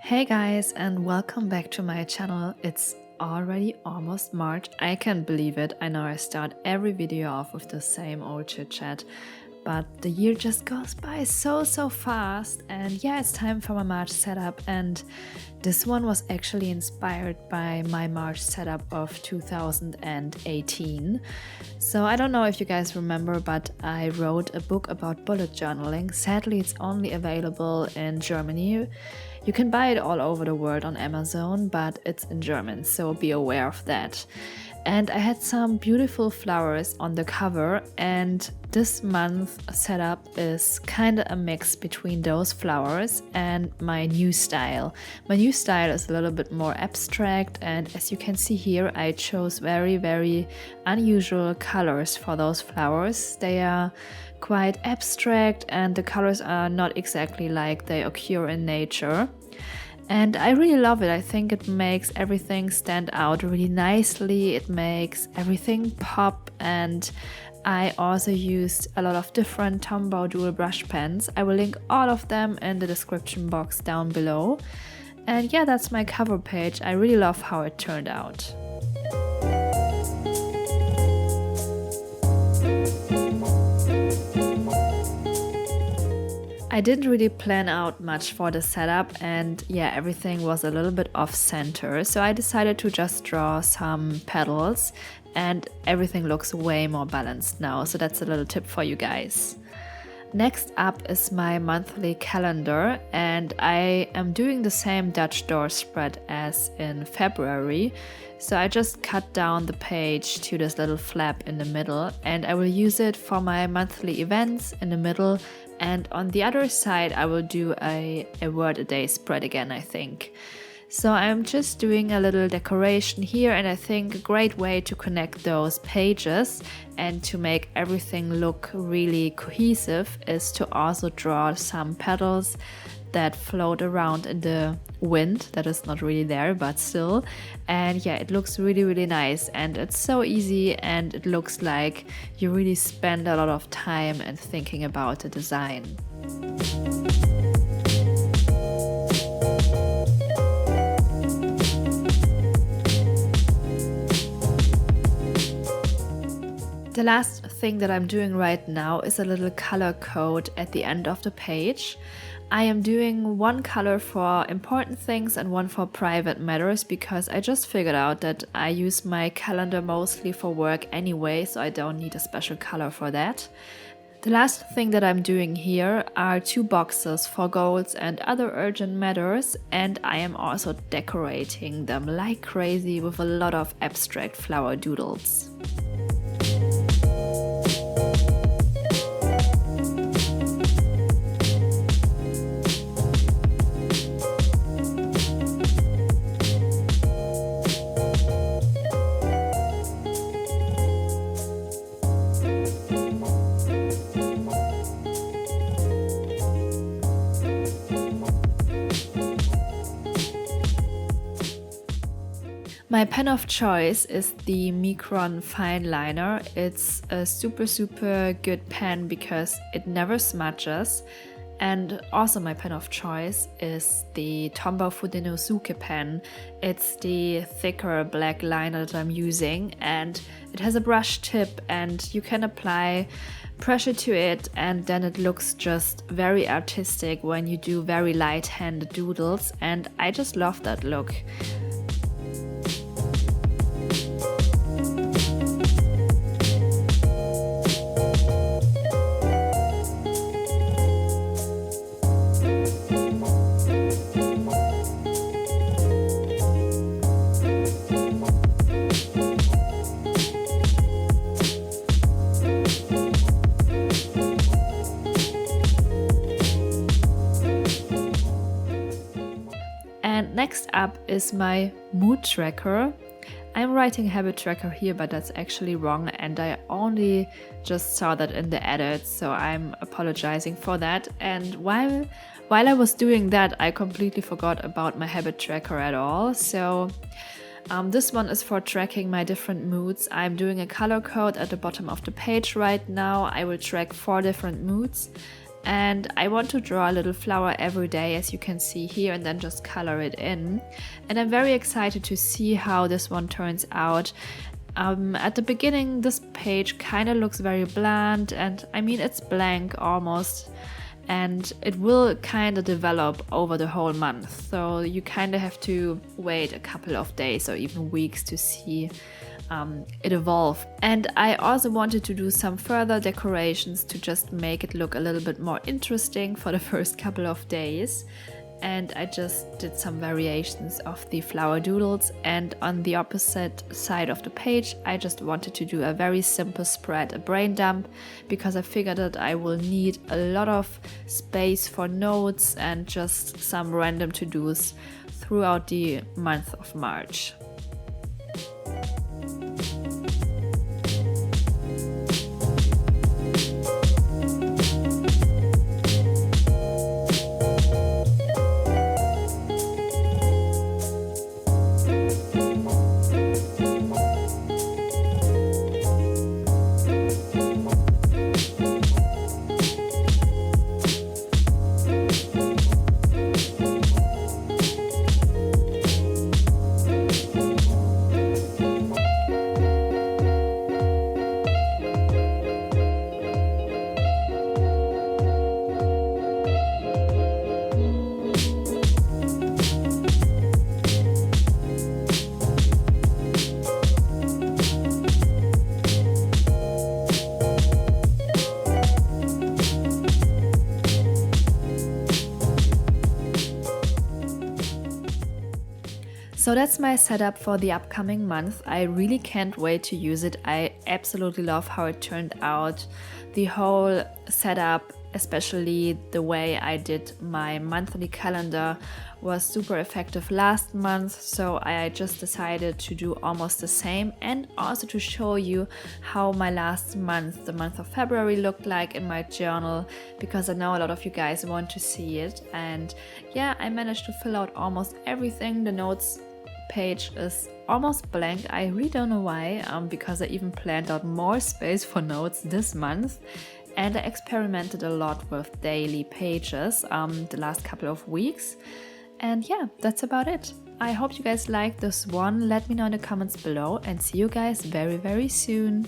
Hey guys, and welcome back to my channel. It's already almost March. I can't believe it. I know I start every video off with the same old chit chat, but the year just goes by so fast. And yeah, it's time for my March setup, and this one was actually inspired by my March setup of 2018. So I don't know if you guys remember, but I wrote a book about bullet journaling. Sadly, it's only available in Germany. You can buy it all over the world on Amazon, but it's in German, so be aware of that. And I had some beautiful flowers on the cover, and this month's setup is kind of a mix between those flowers and my new style. My new style is a little bit more abstract, and as you can see here, I chose very unusual colors for those flowers. They are quite abstract and the colors are not exactly like they occur in nature. And I really love it. I think it makes everything stand out really nicely. It makes everything pop, and I also used a lot of different Tombow dual brush pens. I will link all of them in the description box down below. And yeah, that's my cover page. I really love how it turned out. I didn't really plan out much for the setup, and yeah, everything was a little bit off center, so I decided to just draw some petals, and everything looks way more balanced now, so that's a little tip for you guys. Next up is my monthly calendar, and I am doing the same Dutch door spread as in February. So I just cut down the page to this little flap in the middle, and I will use it for my monthly events in the middle, and on the other side I will do a word a day spread again, I think. So I'm just doing a little decoration here, and I think a great way to connect those pages and to make everything look really cohesive is to also draw some petals that float around in the wind. That is not really there, but still. And yeah, it looks really nice, and it's so easy, and it looks like you really spend a lot of time and thinking about the design. The last thing that I'm doing right now is a little color code at the end of the page. I am doing one color for important things and one for private matters, because I just figured out that I use my calendar mostly for work anyway, so I don't need a special color for that. The last thing that I'm doing here are 2 boxes for goals and other urgent matters, and I am also decorating them like crazy with a lot of abstract flower doodles. My pen of choice is the Micron Fine Liner. It's a super good pen because it never smudges. And also my pen of choice is the Tombow Fudenosuke pen. It's the thicker black liner that I'm using, and it has a brush tip, and you can apply pressure to it, and then it looks just very artistic when you do very light-handed doodles, and I just love that look. And next up is my mood tracker. I'm writing habit tracker here, but that's actually wrong, and I only just saw that in the edit, so I'm apologizing for that. And while I was doing that, I completely forgot about my habit tracker at all. So this one is for tracking my different moods. I'm doing a color code at the bottom of the page right now. I will track 4 different moods. And I want to draw a little flower every day, as you can see here, and then just color it in. And I'm very excited to see how this one turns out. At the beginning, this page kind of looks very bland, and I mean, it's blank almost, and it will kind of develop over the whole month. So you kind of have to wait a couple of days or even weeks to see it evolve. And I also wanted to do some further decorations to just make it look a little bit more interesting for the first couple of days. And I just did some variations of the flower doodles, and on the opposite side of the page I just wanted to do a very simple spread, a brain dump, because I figured that I will need a lot of space for notes and just some random to-dos throughout the month of March. So that's my setup for the upcoming month. I really can't wait to use it. I absolutely love how it turned out. The whole setup, especially the way I did my monthly calendar, was super effective last month. So I just decided to do almost the same, and also to show you how my last month, the month of February, looked like in my journal, because I know a lot of you guys want to see it. And yeah, I managed to fill out almost everything. The notes page is almost blank. I really don't know why, because I even planned out more space for notes this month, and I experimented a lot with daily pages the last couple of weeks. And yeah, that's about it. I hope you guys liked this one. Let me know in the comments below, and see you guys very, very soon.